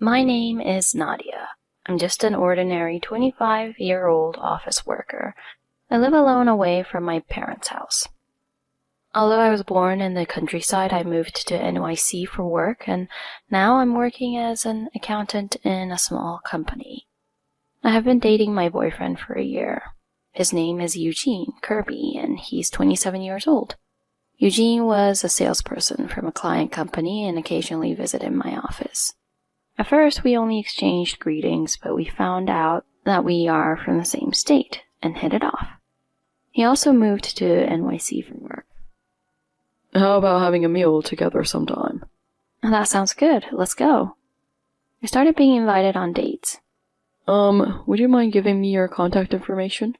My name is Nadia. I'm just an ordinary 25-year-old office worker. I live alone away from my parents' house. Although I was born in the countryside, I moved to NYC for work, and now I'm working as an accountant in a small company. I have been dating my boyfriend for a year. His name is Eugene Kirby, and he's 27 years old. Eugene was a salesperson from a client company and occasionally visited my office. At first, we only exchanged greetings, but we found out that we are from the same state and hit it off. He also moved to NYC for work. How about having a meal together sometime? That sounds good. Let's go. I started being invited on dates. Would you mind giving me your contact information?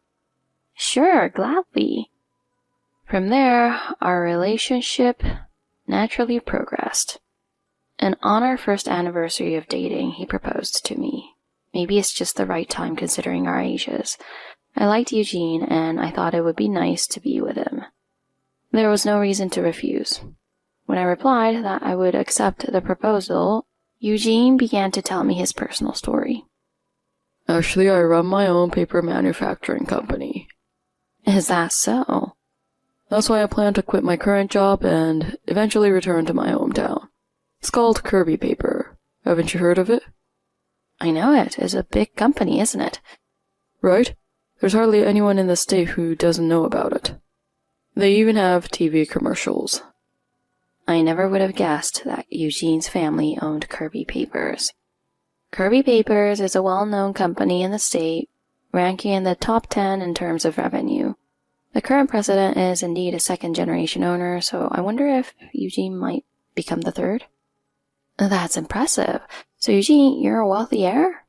Sure, gladly. From there, our relationship naturally progressed. And on our first anniversary of dating, he proposed to me. Maybe it's just the right time considering our ages. I liked Eugene, and I thought it would be nice to be with him. There was no reason to refuse. When I replied that I would accept the proposal, Eugene began to tell me his personal story. Actually, I run my own paper manufacturing company. Is that so? That's why I plan to quit my current job and eventually return to my hometown. It's called Kirby Paper. Haven't you heard of it? I know it. It's a big company, isn't it? Right? There's hardly anyone in the state who doesn't know about it. They even have TV commercials. I never would have guessed that Eugene's family owned Kirby Papers. Kirby Papers is a well-known company in the state, ranking in the top 10 in terms of revenue. The current president is indeed a second-generation owner, so I wonder if Eugene might become the third? That's impressive. So Eugene, you're a wealthy heir?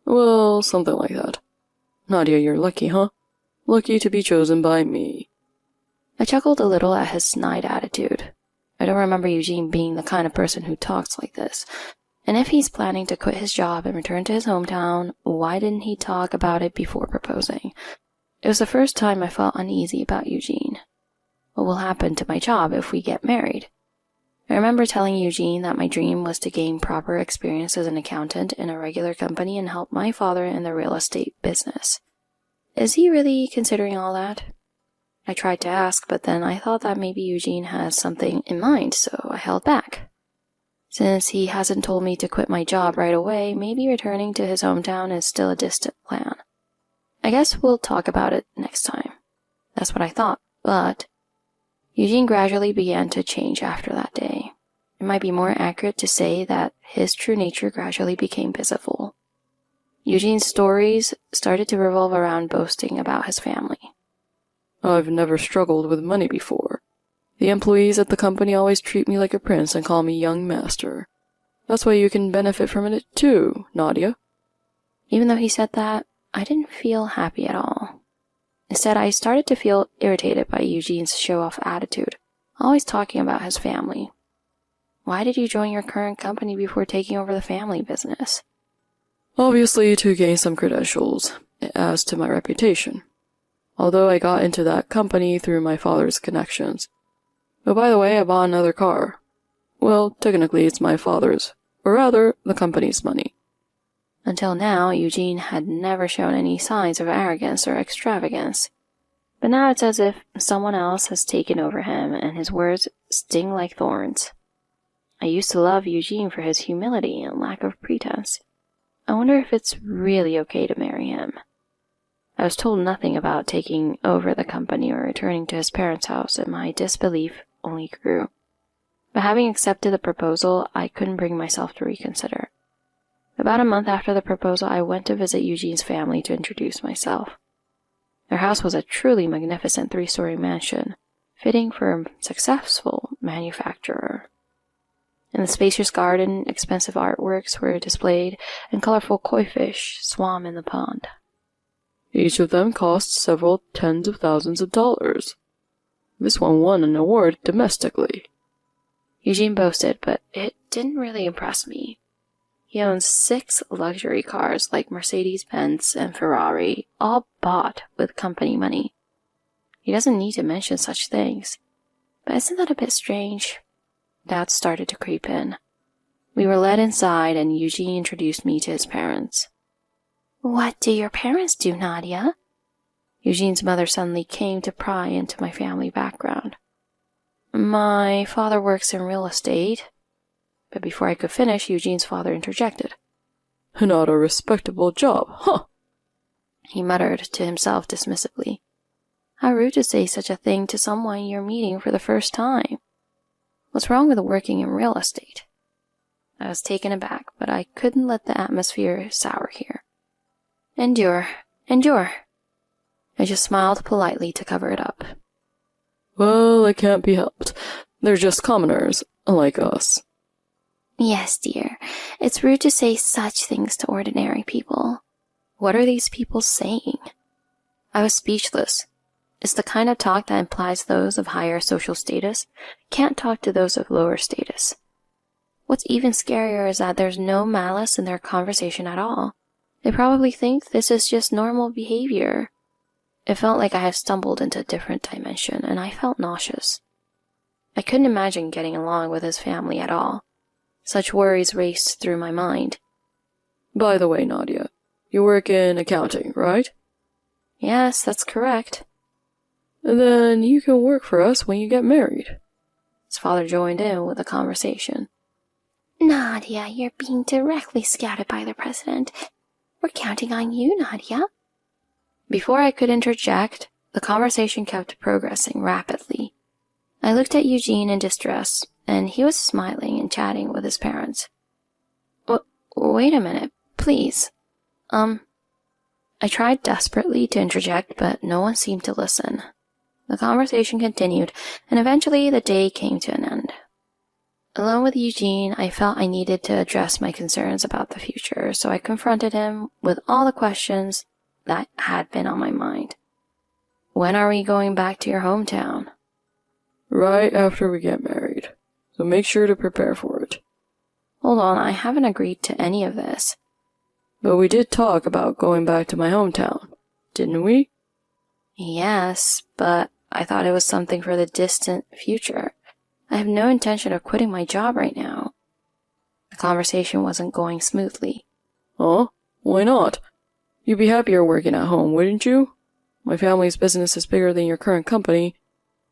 Well, something like that. Nadia, you're lucky, huh? Lucky to be chosen by me. I chuckled a little at his snide attitude. I don't remember Eugene being the kind of person who talks like this. And if he's planning to quit his job and return to his hometown, why didn't he talk about it before proposing? It was the first time I felt uneasy about Eugene. What will happen to my job if we get married? I remember telling Eugene that my dream was to gain proper experience as an accountant in a regular company and help my father in the real estate business. Is he really considering all that? I tried to ask, but then I thought that maybe Eugene has something in mind, so I held back. Since he hasn't told me to quit my job right away, maybe returning to his hometown is still a distant plan. I guess we'll talk about it next time. That's what I thought, but Eugene gradually began to change after that day. It might be more accurate to say that his true nature gradually became visible. Eugene's stories started to revolve around boasting about his family. I've never struggled with money before. The employees at the company always treat me like a prince and call me young master. That's why you can benefit from it too, Nadia. Even though he said that, I didn't feel happy at all. Instead, I started to feel irritated by Eugene's show-off attitude, always talking about his family. Why did you join your current company before taking over the family business? Obviously, to gain some credentials, as to my reputation. Although I got into that company through my father's connections. But by the way, I bought another car. Well, technically it's my father's, or rather, the company's money. Until now, Eugene had never shown any signs of arrogance or extravagance. But now it's as if someone else has taken over him, and his words sting like thorns. I used to love Eugene for his humility and lack of pretense. I wonder if it's really okay to marry him. I was told nothing about taking over the company or returning to his parents' house, and my disbelief only grew. But having accepted the proposal, I couldn't bring myself to reconsider. About a month after the proposal, I went to visit Eugene's family to introduce myself. Their house was a truly magnificent 3-story mansion, fitting for a successful manufacturer. In the spacious garden, expensive artworks were displayed, and colorful koi fish swam in the pond. Each of them cost several tens of thousands of dollars. This one won an award domestically. Eugene boasted, but it didn't really impress me. He owns 6 luxury cars like Mercedes-Benz and Ferrari, all bought with company money. He doesn't need to mention such things. But isn't that a bit strange? Doubt started to creep in. We were led inside and Eugene introduced me to his parents. What do your parents do, Nadia? Eugene's mother suddenly came to pry into my family background. My father works in real estate. But before I could finish, Eugene's father interjected. Not a respectable job, huh? He muttered to himself dismissively. How rude to say such a thing to someone you're meeting for the first time. What's wrong with working in real estate? I was taken aback, but I couldn't let the atmosphere sour here. Endure. I just smiled politely to cover it up. Well, it can't be helped. They're just commoners, like us. Yes, dear. It's rude to say such things to ordinary people. What are these people saying? I was speechless. It's the kind of talk that implies those of higher social status can't talk to those of lower status. What's even scarier is that there's no malice in their conversation at all. They probably think this is just normal behavior. It felt like I had stumbled into a different dimension, and I felt nauseous. I couldn't imagine getting along with his family at all. Such worries raced through my mind. By the way, Nadia, you work in accounting, right? Yes, that's correct. Then you can work for us when you get married. His father joined in with the conversation. Nadia, you're being directly scouted by the president. We're counting on you, Nadia. Before I could interject, the conversation kept progressing rapidly. I looked at Eugene in distress, and he was smiling and chatting with his parents. Wait a minute, please. I tried desperately to interject, but no one seemed to listen. The conversation continued, and eventually the day came to an end. Alone with Eugene, I felt I needed to address my concerns about the future, so I confronted him with all the questions that had been on my mind. When are we going back to your hometown? Right after we get married, so make sure to prepare for it. Hold on, I haven't agreed to any of this. But we did talk about going back to my hometown, didn't we? Yes, but I thought it was something for the distant future. I have no intention of quitting my job right now. The conversation wasn't going smoothly. Huh? Why not? You'd be happier working at home, wouldn't you? My family's business is bigger than your current company.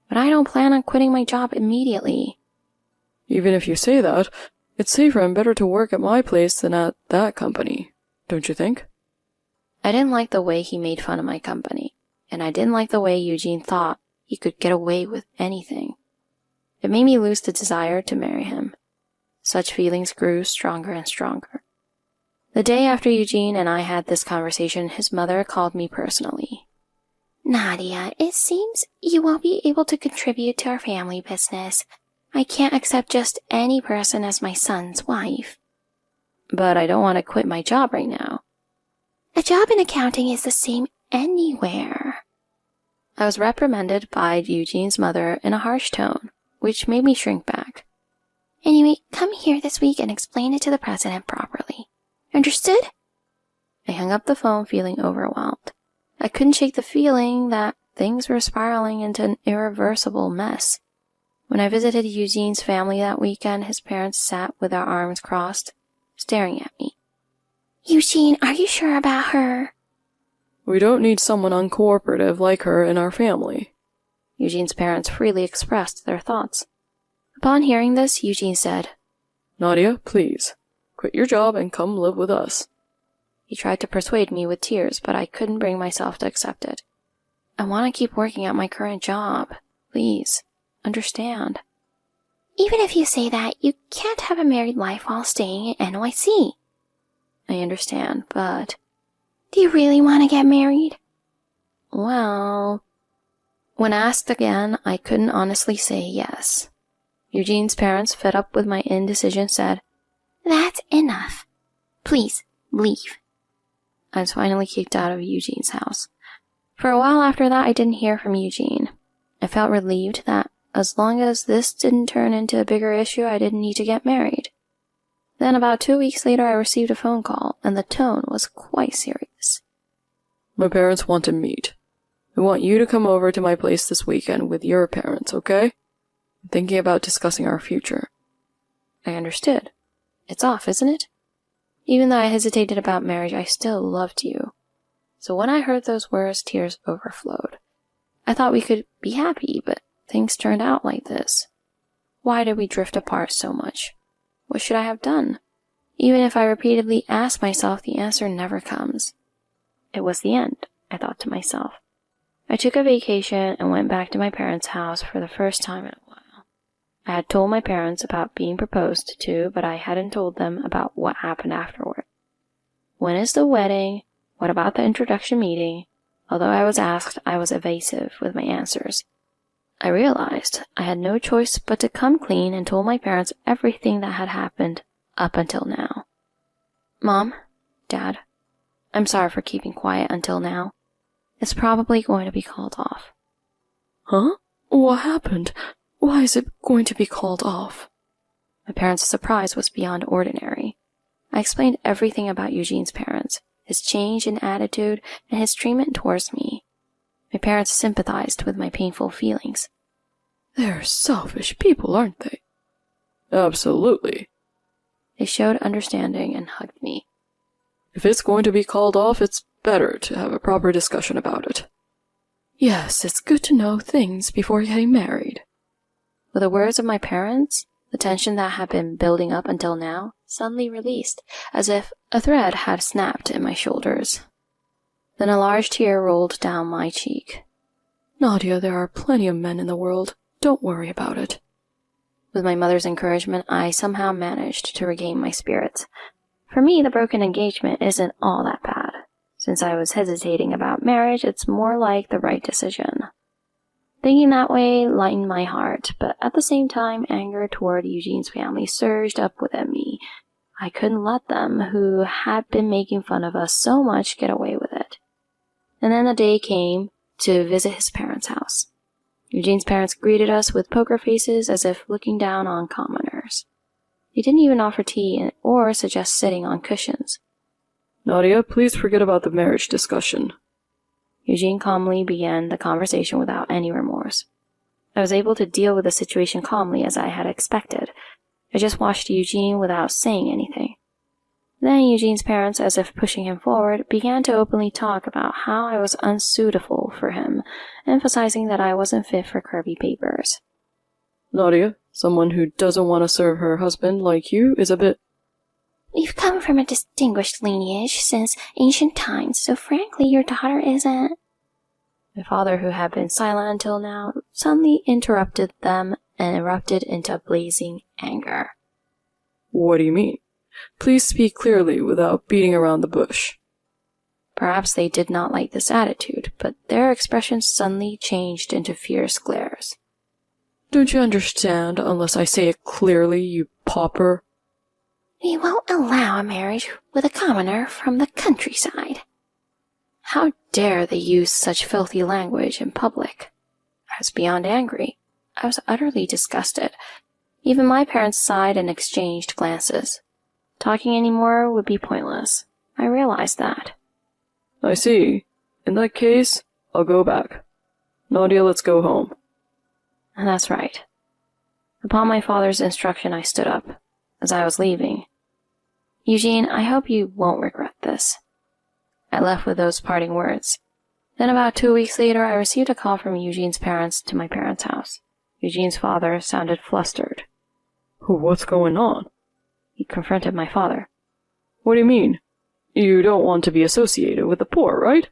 But I don't plan on quitting my job immediately. Even if you say that, it's safer and better to work at my place than at that company, don't you think? I didn't like the way he made fun of my company, and I didn't like the way Eugene thought he could get away with anything. It made me lose the desire to marry him. Such feelings grew stronger and stronger. The day after Eugene and I had this conversation, his mother called me personally. Nadia, it seems you won't be able to contribute to our family business. I can't accept just any person as my son's wife. But I don't want to quit my job right now. A job in accounting is the same anywhere. I was reprimanded by Eugene's mother in a harsh tone, which made me shrink back. Anyway, come here this week and explain it to the president properly. Understood? I hung up the phone feeling overwhelmed. I couldn't shake the feeling that things were spiraling into an irreversible mess. When I visited Eugene's family that weekend, his parents sat with their arms crossed, staring at me. Eugene, are you sure about her? We don't need someone uncooperative like her in our family. Eugene's parents freely expressed their thoughts. Upon hearing this, Eugene said, Nadia, please, quit your job and come live with us. He tried to persuade me with tears, but I couldn't bring myself to accept it. I want to keep working at my current job. Please, understand. Even if you say that, you can't have a married life while staying in NYC. I understand, but... Do you really want to get married? Well... When asked again, I couldn't honestly say yes. Eugene's parents, fed up with my indecision, said, That's enough. Please, leave. I was finally kicked out of Eugene's house. For a while after that, I didn't hear from Eugene. I felt relieved that as long as this didn't turn into a bigger issue, I didn't need to get married. Then about 2 weeks later, I received a phone call, and the tone was quite serious. My parents want to meet. I want you to come over to my place this weekend with your parents, okay? I'm thinking about discussing our future. I understood. It's off, isn't it? Even though I hesitated about marriage, I still loved you. So when I heard those words, tears overflowed. I thought we could be happy, but things turned out like this. Why did we drift apart so much? What should I have done? Even if I repeatedly ask myself, the answer never comes. It was the end, I thought to myself. I took a vacation and went back to my parents' house for the first time in a while. I had told my parents about being proposed to, but I hadn't told them about what happened afterward. When is the wedding? What about the introduction meeting? Although I was asked, I was evasive with my answers. I realized I had no choice but to come clean and told my parents everything that had happened up until now. Mom, Dad, I'm sorry for keeping quiet until now. It's probably going to be called off. Huh? What happened? Why is it going to be called off? My parents' surprise was beyond ordinary. I explained everything about Eugene's parents, his change in attitude, and his treatment towards me. My parents sympathized with my painful feelings. They're selfish people, aren't they? Absolutely. They showed understanding and hugged me. If it's going to be called off, it's better to have a proper discussion about it. Yes, it's good to know things before getting married. With the words of my parents, the tension that had been building up until now suddenly released, as if a thread had snapped in my shoulders. Then a large tear rolled down my cheek. Nadia, there are plenty of men in the world. Don't worry about it. With my mother's encouragement, I somehow managed to regain my spirits. For me, the broken engagement isn't all that bad. Since I was hesitating about marriage, it's more like the right decision. Thinking that way lightened my heart, but at the same time, anger toward Eugene's family surged up within me. I couldn't let them, who had been making fun of us so much, get away with it. And then the day came to visit his parents' house. Eugene's parents greeted us with poker faces as if looking down on commoners. They didn't even offer tea or suggest sitting on cushions. Nadia, please forget about the marriage discussion. Eugene calmly began the conversation without any remorse. I was able to deal with the situation calmly as I had expected. I just watched Eugene without saying anything. Then Eugene's parents, as if pushing him forward, began to openly talk about how I was unsuitable for him, emphasizing that I wasn't fit for Kirby papers. Nadia, someone who doesn't want to serve her husband like you is a bit... We've come from a distinguished lineage since ancient times, so frankly your daughter isn't... My father, who had been silent until now, suddenly interrupted them and erupted into blazing anger. What do you mean? Please speak clearly without beating around the bush. Perhaps they did not like this attitude, but their expressions suddenly changed into fierce glares. Don't you understand unless I say it clearly, you pauper? We won't allow a marriage with a commoner from the countryside. How dare they use such filthy language in public? I was beyond angry. I was utterly disgusted. Even my parents sighed and exchanged glances. Talking any more would be pointless. I realized that. I see. In that case, I'll go back. Nadia, let's go home. And that's right. Upon my father's instruction, I stood up. As I was leaving, Eugene, I hope you won't regret this. I left with those parting words. Then about 2 weeks later, I received a call from Eugene's parents to my parents' house. Eugene's father sounded flustered. What's going on? He confronted my father. What do you mean? You don't want to be associated with the poor, right?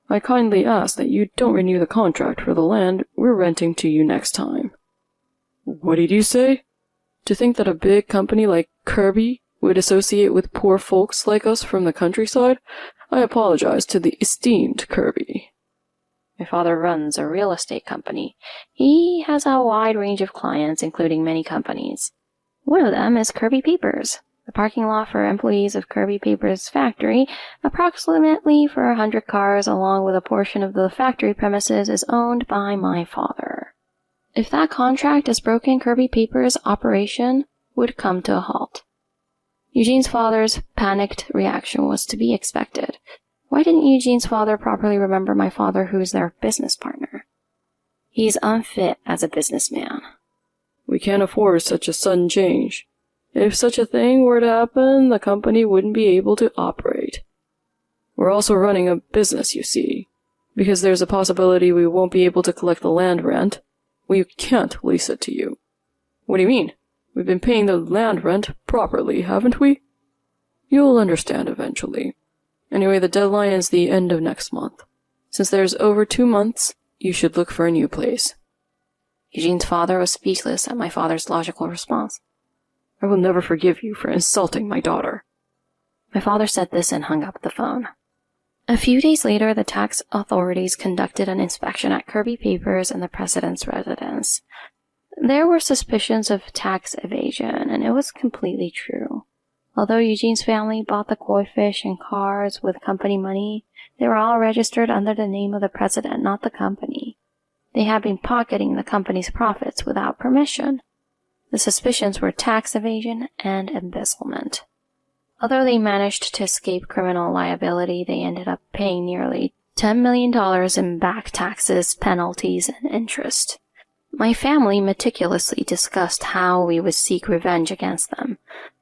I kindly ask that you don't renew the contract for the land we're renting to you next time. What did you say? To think that a big company like Kirby would associate with poor folks like us from the countryside? I apologize to the esteemed Kirby. My father runs a real estate company. He has a wide range of clients, including many companies. One of them is Kirby Papers. The parking lot for employees of Kirby Papers factory, approximately for 100 cars, along with a portion of the factory premises, is owned by my father. If that contract is broken, Kirby Papers' operation would come to a halt. Eugene's father's panicked reaction was to be expected. Why didn't Eugene's father properly remember my father, who is their business partner? He's unfit as a businessman. We can't afford such a sudden change. If such a thing were to happen, the company wouldn't be able to operate. We're also running a business, you see. Because there's a possibility we won't be able to collect the land rent, we can't lease it to you. What do you mean? We've been paying the land rent properly, haven't we? You'll understand eventually. Anyway, the deadline is the end of next month. Since there's over 2 months, you should look for a new place. Eugene's father was speechless at my father's logical response. I will never forgive you for insulting my daughter. My father said this and hung up the phone. A few days later, the tax authorities conducted an inspection at Kirby Papers and the president's residence. There were suspicions of tax evasion, and it was completely true. Although Eugene's family bought the koi fish and cars with company money, they were all registered under the name of the president, not the company. They had been pocketing the company's profits without permission. The suspicions were tax evasion and embezzlement. Although they managed to escape criminal liability, they ended up paying nearly $10 million in back taxes, penalties, and interest. My family meticulously discussed how we would seek revenge against them.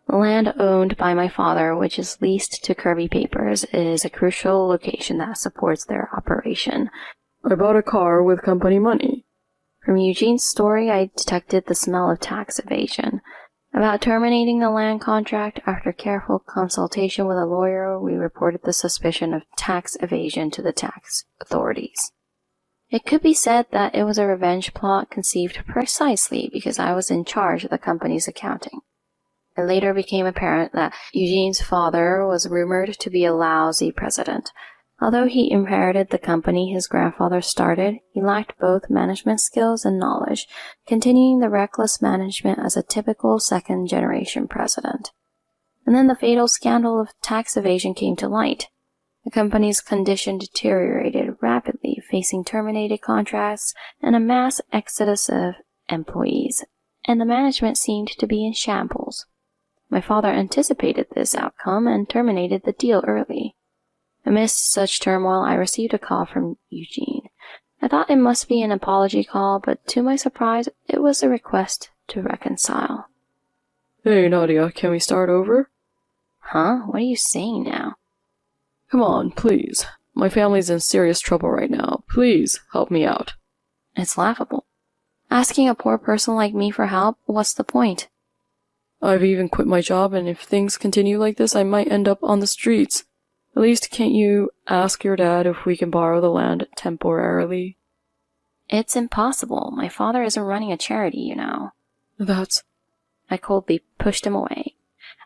The land owned by my father, which is leased to Kirby Papers, is a crucial location that supports their operation. I bought a car with company money. From Eugene's story, I detected the smell of tax evasion. About terminating the land contract, after careful consultation with a lawyer, we reported the suspicion of tax evasion to the tax authorities. It could be said that it was a revenge plot conceived precisely because I was in charge of the company's accounting. It later became apparent that Eugene's father was rumored to be a lousy president. Although he inherited the company his grandfather started, he lacked both management skills and knowledge, continuing the reckless management as a typical second-generation president. And then the fatal scandal of tax evasion came to light. The company's condition deteriorated rapidly, facing terminated contracts and a mass exodus of employees, and the management seemed to be in shambles. My father anticipated this outcome and terminated the deal early. Amidst such turmoil, I received a call from Eugene. I thought it must be an apology call, but to my surprise, it was a request to reconcile. Hey, Nadia, can we start over? Huh? What are you saying now? Come on, please. My family's in serious trouble right now. Please, help me out. It's laughable. Asking a poor person like me for help, what's the point? I've even quit my job, and if things continue like this, I might end up on the streets. At least can't you ask your dad if we can borrow the land temporarily? It's impossible. My father isn't running a charity, you know. I coldly pushed him away.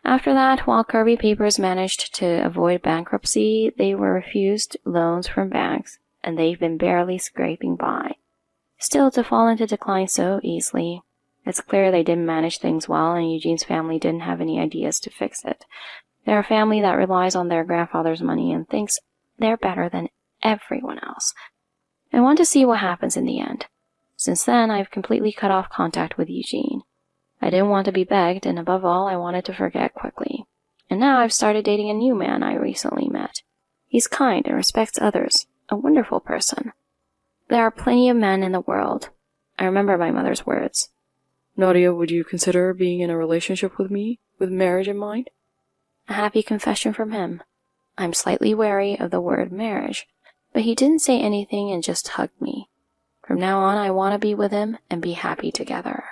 After that, while Kirby Papers managed to avoid bankruptcy, they were refused loans from banks, and they've been barely scraping by. Still, to fall into decline so easily, it's clear they didn't manage things well, and Eugene's family didn't have any ideas to fix it. They're a family that relies on their grandfather's money and thinks they're better than everyone else. I want to see what happens in the end. Since then, I've completely cut off contact with Eugene. I didn't want to be begged, and above all, I wanted to forget quickly. And now I've started dating a new man I recently met. He's kind and respects others, a wonderful person. There are plenty of men in the world. I remember my mother's words. Nadia, would you consider being in a relationship with me, with marriage in mind? A happy confession from him. I'm slightly wary of the word marriage, but he didn't say anything and just hugged me. From now on, I want to be with him and be happy together.